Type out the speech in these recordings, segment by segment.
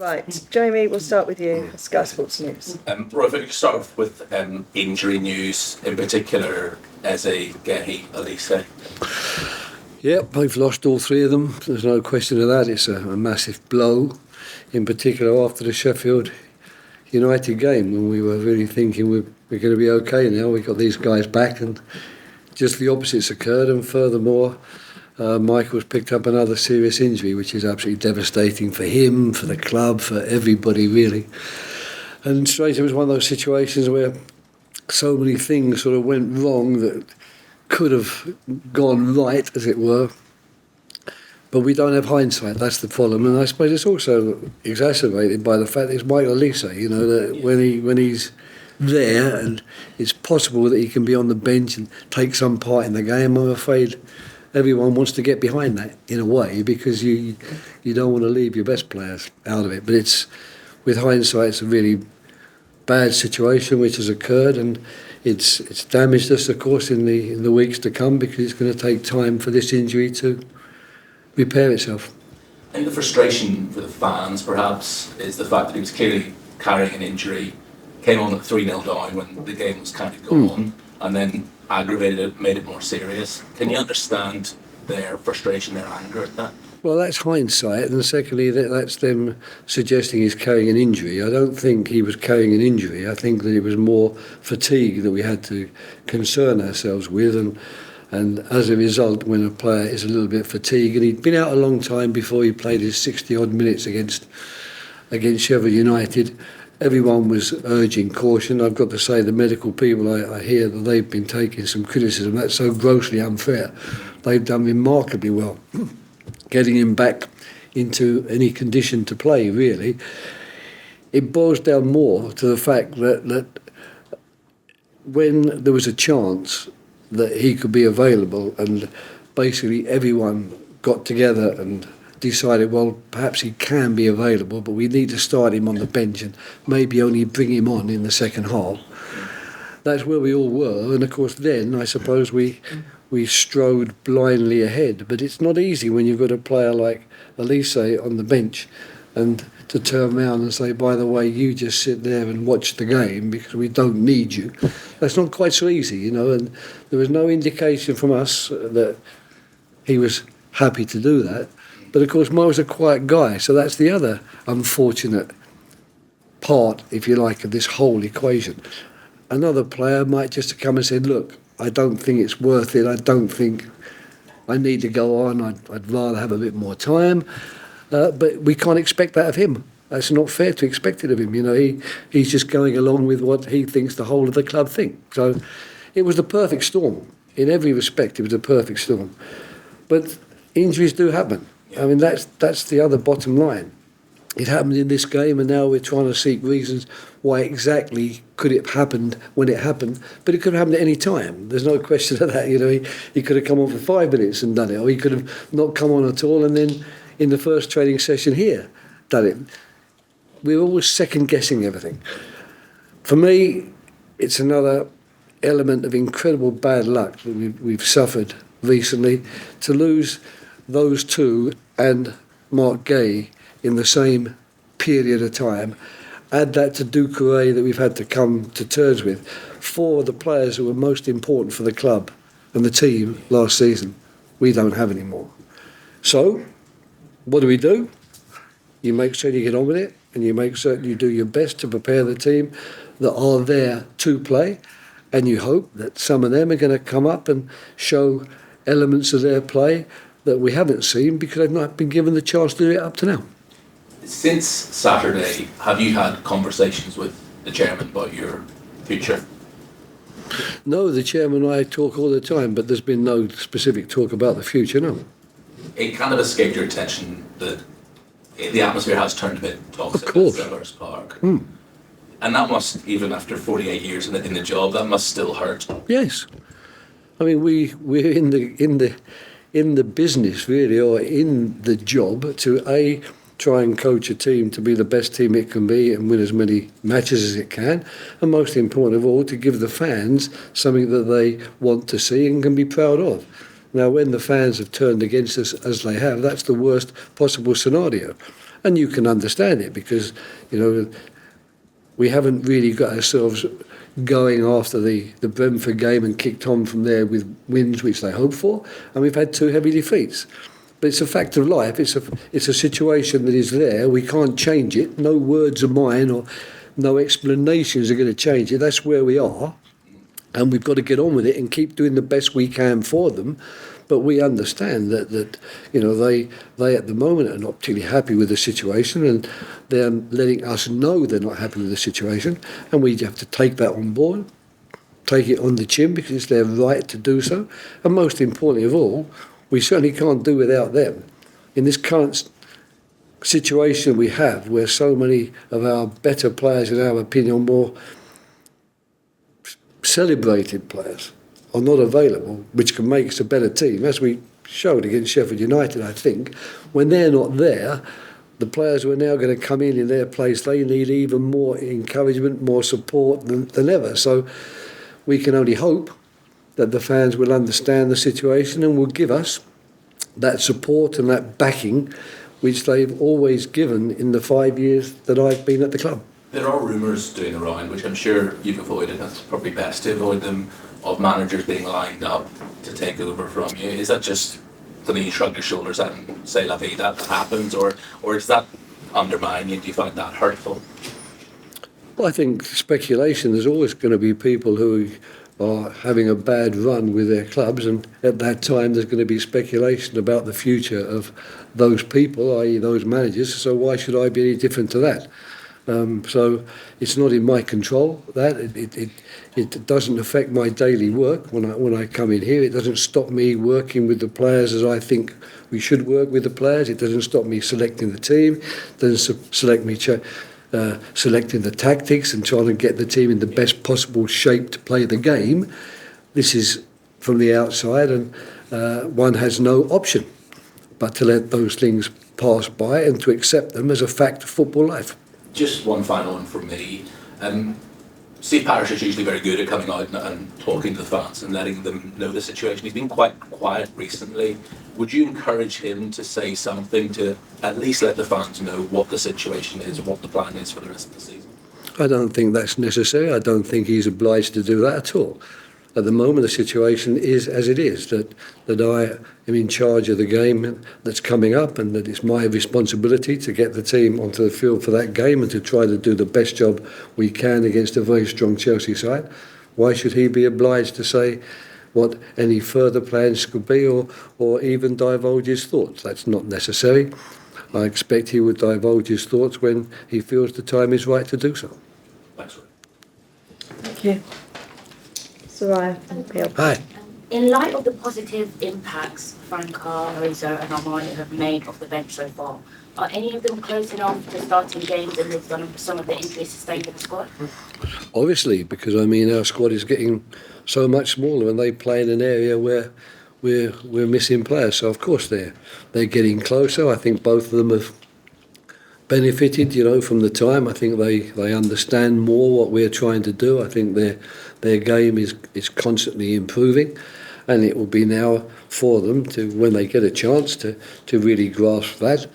Right, Jamie, we'll start with you. Sky Sports News. Roy, if we could start off with injury news, in particular, Guehi, Olise. Yep, they've lost all three of them. There's no question of that. It's a massive blow, in particular after the Sheffield United game, when we were really thinking we're going to be okay now. We got these guys back, and just the opposite's occurred. And furthermore, Michael's picked up another serious injury, which is absolutely devastating for him, for the club, for everybody really. And straight it was one of those situations where so many things sort of went wrong that could have gone right, as it were. But we don't have hindsight, that's the problem. And I suppose it's also exacerbated by the fact that it's Michael Olise, you know, that when he's there and it's possible that he can be on the bench and take some part in the game, I'm afraid everyone wants to get behind that in a way, because you don't want to leave your best players out of it. But it's, with hindsight, it's a really bad situation which has occurred, and it's damaged us, of course, in the weeks to come, because it's going to take time for this injury to repair itself. I think the frustration for the fans, perhaps, is the fact that he was clearly carrying an injury, came on at 3-0 down when the game was kind of gone, and then aggravated it, made it more serious. Can you understand their frustration, their anger at that? Well, that's hindsight, and secondly, that's them suggesting he's carrying an injury. I don't think he was carrying an injury. I think that it was more fatigue that we had to concern ourselves with, and as a result, when a player is a little bit fatigued, and he'd been out a long time before he played his 60-odd minutes against Sheffield United, everyone was urging caution. I've got to say, the medical people, I hear that they've been taking some criticism. That's so grossly unfair. They've done remarkably well getting him back into any condition to play, really. It boils down more to the fact that when there was a chance that he could be available, and basically everyone got together and decided, well, perhaps he can be available, but we need to start him on the bench and maybe only bring him on in the second half. That's where we all were, and of course then I suppose we strode blindly ahead. But it's not easy when you've got a player like Olise on the bench and to turn around and say, by the way, you just sit there and watch the game because we don't need you. That's not quite so easy, you know, and there was no indication from us that he was happy to do that. But of course, Mo's a quiet guy, so that's the other unfortunate part, if you like, of this whole equation. Another player might just have come and said, look, I don't think it's worth it, I don't think I need to go on, I'd rather have a bit more time. But we can't expect that of him. That's not fair to expect it of him. You know, he's just going along with what he thinks the whole of the club think. So it was the perfect storm. In every respect, it was a perfect storm. But injuries do happen. I mean, that's the other bottom line. It happened in this game, and now we're trying to seek reasons why exactly could it have happened when it happened. But it could have happened at any time. There's no question of that. You know, he could have come on for 5 minutes and done it, or he could have not come on at all and then in the first training session here done it. We're always second-guessing everything. For me, it's another element of incredible bad luck that we've suffered recently, to lose those two and Mark Guehi in the same period of time. Add that to Ducouré that we've had to come to terms with. 4 of the players who were most important for the club and the team last season, we don't have anymore. So, what do? You make certain you get on with it, and you make certain you do your best to prepare the team that are there to play, and you hope that some of them are going to come up and show elements of their play that we haven't seen because they've not been given the chance to do it up to now. Since Saturday, have you had conversations with the chairman about your future? No, the chairman and I talk all the time, but there's been no specific talk about the future, no. It kind of escaped your attention that the atmosphere has turned a bit toxic at Sellers Park. And that must, even after 48 years in the job, that must still hurt. Yes. I mean, we're in the business, really, or in the job to try and coach a team to be the best team it can be and win as many matches as it can, and most important of all, to give the fans something that they want to see and can be proud of. Now, when the fans have turned against us as they have, that's the worst possible scenario. And you can understand it because, we haven't really got ourselves going after the Brentford game and kicked on from there with wins which they hoped for, and we've had 2 heavy defeats. But it's a fact of life. It's a situation that is there. We can't change it. No words of mine or no explanations are going to change it. That's where we are, and we've got to get on with it and keep doing the best we can for them. But we understand that they at the moment are not particularly happy with the situation, and they're letting us know they're not happy with the situation, and we have to take that on board, take it on the chin because it's their right to do so. And most importantly of all, we certainly can't do without them. In this current situation we have, where so many of our better players, in our opinion, more celebrated players, are not available, which can make us a better team, as we showed against Sheffield United, I think. When they're not there, the players who are now going to come in their place, they need even more encouragement, more support than ever. So we can only hope that the fans will understand the situation and will give us that support and that backing which they've always given in the 5 years that I've been at the club. There are rumours doing around, which I'm sure you've avoided, that's probably best to avoid them, of managers being lined up to take over from you. Is that just something you shrug your shoulders at and say, la vie, that happens, or does that undermine you? Do you find that hurtful? Well, I think speculation, there's always going to be people who are having a bad run with their clubs, and at that time there's going to be speculation about the future of those people, i.e. those managers, so why should I be any different to that? So it's not in my control. That it doesn't affect my daily work when I come in here. It doesn't stop me working with the players as I think we should work with the players. It doesn't stop me selecting the team. It doesn't select me selecting the tactics and trying to get the team in the best possible shape to play the game. This is from the outside, and one has no option but to let those things pass by and to accept them as a fact of football life. Just one final one from me. Steve Parish is usually very good at coming out and talking to the fans and letting them know the situation. He's been quite quiet recently. Would you encourage him to say something to at least let the fans know what the situation is, what the plan is for the rest of the season? I don't think that's necessary. I don't think he's obliged to do that at all. At the moment, the situation is as it is, that I am in charge of the game that's coming up, and that it's my responsibility to get the team onto the field for that game and to try to do the best job we can against a very strong Chelsea side. Why should he be obliged to say what any further plans could be, or even divulge his thoughts? That's not necessary. I expect he would divulge his thoughts when he feels the time is right to do so. Thanks, Roy. Thank you. Soraya. Hi. In light of the positive impacts Franca, Lorenzo and Armani have made off the bench so far, are any of them close enough to starting games and with some of the injuries sustained in the squad? Obviously, because our squad is getting so much smaller and they play in an area where we're missing players. So of course they're getting closer. I think both of them have benefited, from the time. I think they understand more what we're trying to do. I think their game is constantly improving, and it will be now for them to, when they get a chance, to really grasp that.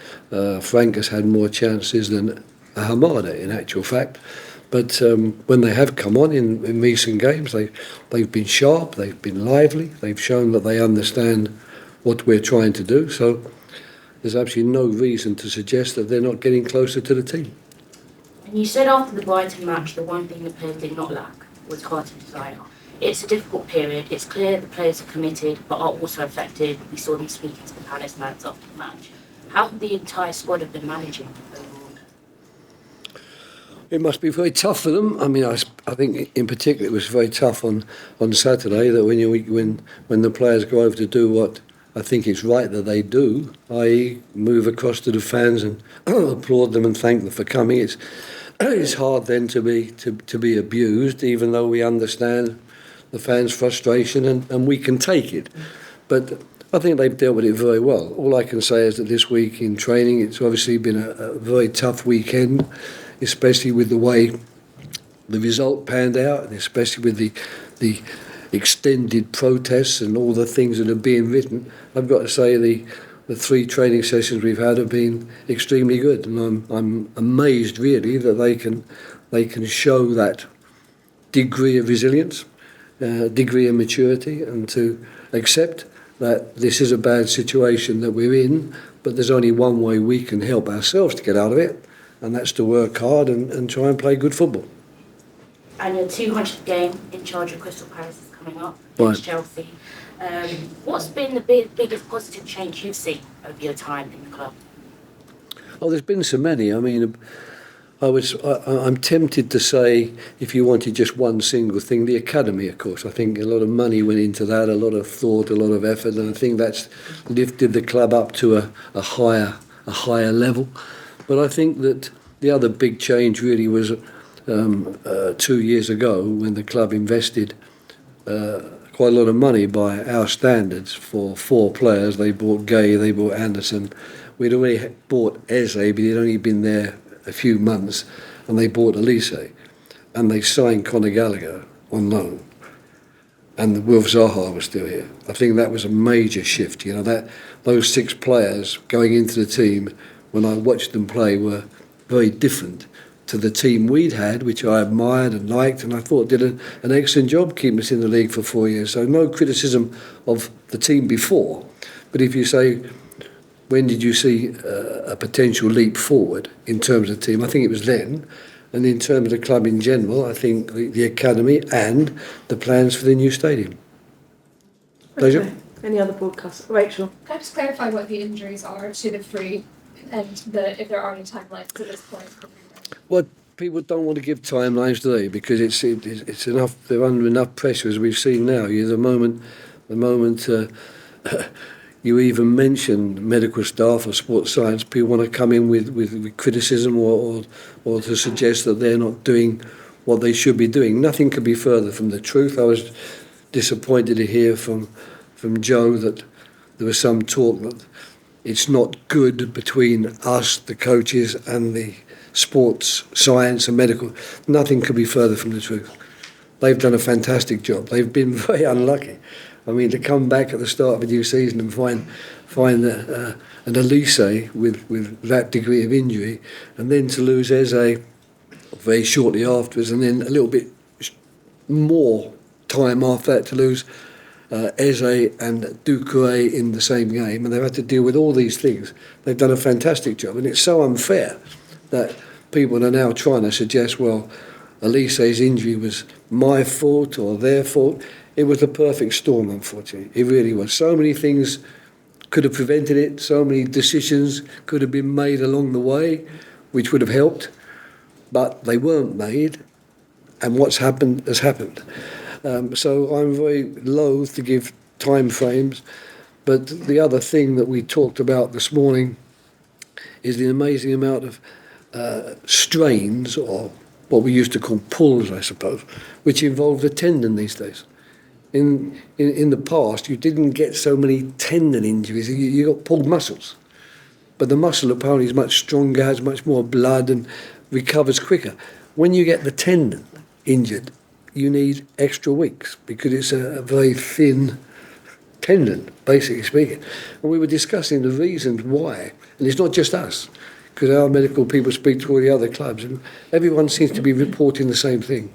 Frank has had more chances than Hamada, in actual fact. But when they have come on in recent games, they've been sharp, they've been lively, they've shown that they understand what we're trying to do. So there's absolutely no reason to suggest that they're not getting closer to the team. And you said after the Brighton match, the one thing the players did not lack was heart and desire. It's a difficult period. It's clear the players are committed, but are also affected. We saw them speaking to the Palace fans after the match. How have the entire squad have been managing overall? It must be very tough for them. I mean, I think in particular it was very tough on Saturday, that when the players go over to do what I think it's right that they do, i.e. move across to the fans and applaud them and thank them for coming. It's hard then to be abused, even though we understand the fans' frustration and we can take it. But I think they've dealt with it very well. All I can say is that this week in training, it's obviously been a very tough weekend, especially with the way the result panned out, and especially with the extended protests and all the things that are being written. I've got to say the 3 training sessions we've had have been extremely good, and I'm amazed really that they can show that degree of resilience, degree of maturity, and to accept that this is a bad situation that we're in, but there's only one way we can help ourselves to get out of it, and that's to work hard and try and play good football. And your 200th game in charge of Crystal Palace is coming up Right. against Chelsea. What's been the biggest positive change you've seen over your time in the club? Oh, there's been so many. I mean, I'm tempted to say, if you wanted just one single thing, the academy, of course. I think a lot of money went into that, a lot of thought, a lot of effort, and I think that's lifted the club up to a higher level. But I think that the other big change really was 2 years ago when the club invested quite a lot of money by our standards for 4 players. They bought Guehi, they bought Anderson. We'd already bought Eze, but he'd only been there a few months, and they bought Olise, and they signed Conor Gallagher on loan, and the Wilf Zaha was still here. I think that was a major shift. That those 6 players going into the team, when I watched them play, were very different to the team we'd had, which I admired and liked, and I thought did an excellent job keeping us in the league for 4 years. So no criticism of the team before, but if you say, when did you see a potential leap forward in terms of the team? I think it was then. And in terms of the club in general, I think the academy and the plans for the new stadium. Pleasure. Okay. Any other broadcasts? Rachel? Can I just clarify what the injuries are to the 3 and if there are any timelines at this point? Well, people don't want to give timelines, do they? Because it's enough. They're under enough pressure, as we've seen now. The moment you even mention medical staff or sports science, people want to come in with criticism or to suggest that they're not doing what they should be doing. Nothing could be further from the truth. I was disappointed to hear from Joe that there was some talk that it's not good between us, the coaches, and the sports science and medical. Nothing could be further from the truth. They've done a fantastic job. They've been very unlucky. I mean, to come back at the start of a new season and find an Olise with that degree of injury, and then to lose Eze very shortly afterwards, and then a little bit more time after that to lose Eze and Ducouré in the same game, and they've had to deal with all these things. They've done a fantastic job, and it's so unfair that people are now trying to suggest, well, Olise's injury was my fault or their fault. It was the perfect storm, unfortunately. It really was. So many things could have prevented it. So many decisions could have been made along the way, which would have helped. But they weren't made, and what's happened has happened. So I'm very loath to give time frames. But the other thing that we talked about this morning is the amazing amount of strains, or what we used to call pulls, I suppose, which involve the tendon these days. In the past, you didn't get so many tendon injuries. You got pulled muscles. But the muscle apparently is much stronger, has much more blood, and recovers quicker. When you get the tendon injured, you need extra weeks because it's a very thin tendon, basically speaking. And we were discussing the reasons why. And it's not just us, because our medical people speak to all the other clubs, and everyone seems to be reporting the same thing.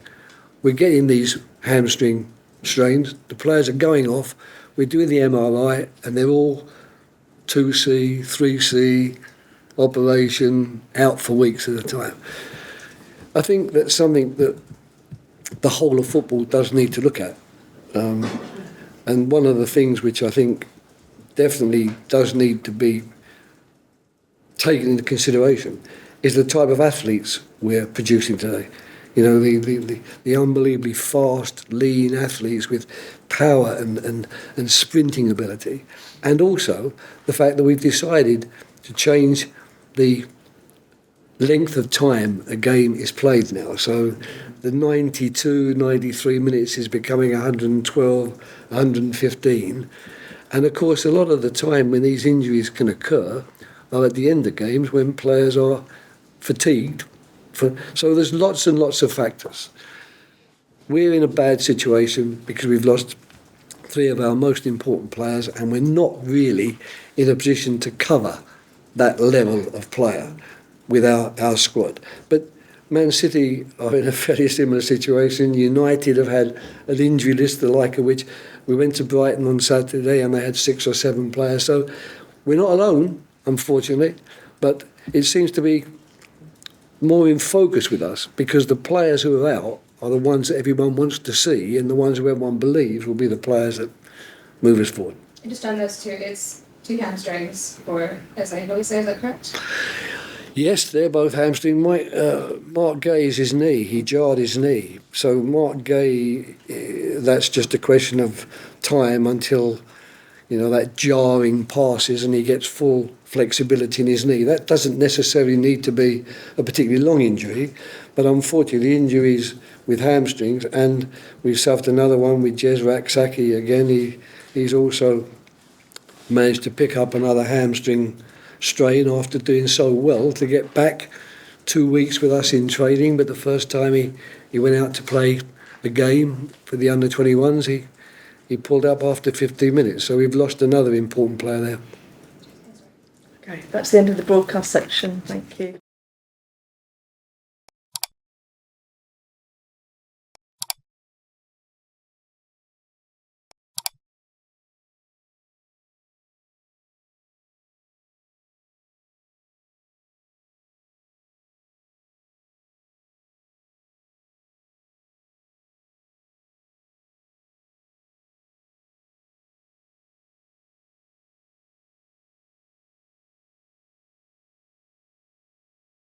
We're getting these hamstring strains, the players are going off, we're doing the MRI, and they're all 2C, 3C, operation, out for weeks at a time. I think that's something that the whole of football does need to look at. And one of the things which I think definitely does need to be taken into consideration is the type of athletes we're producing today. The unbelievably fast, lean athletes with power and sprinting ability. And also the fact that we've decided to change the length of time a game is played now. So the 92, 93 minutes is becoming 112, 115. And of course, a lot of the time when these injuries can occur are at the end of games when players are fatigued. So there's lots and lots of factors. We're in a bad situation because we've lost three of our most important players, and we're not really in a position to cover that level of player with our squad. But Man City are in a fairly similar situation. United have had an injury list, the like of which we went to Brighton on Saturday and they had 6 or 7 players. So we're not alone, unfortunately, but it seems to be more in focus with us because the players who are out are the ones that everyone wants to see, and the ones who everyone believes will be the players that move us forward. And just on those two, it's 2 hamstrings for, as I always say, is that correct? Yes, they're both hamstring. Mark Guehi's his knee. He jarred his knee. So Mark Guehi, that's just a question of time until, that jarring passes and he gets full flexibility in his knee. That doesn't necessarily need to be a particularly long injury, but unfortunately the injuries with hamstrings, and we've suffered another one with Jezrak Saki again. He's also managed to pick up another hamstring strain after doing so well to get back 2 weeks with us in training. But the first time he went out to play a game for the under-21s, he pulled up after 15 minutes. So we've lost another important player there. Okay, that's the end of the broadcast section. Thank you.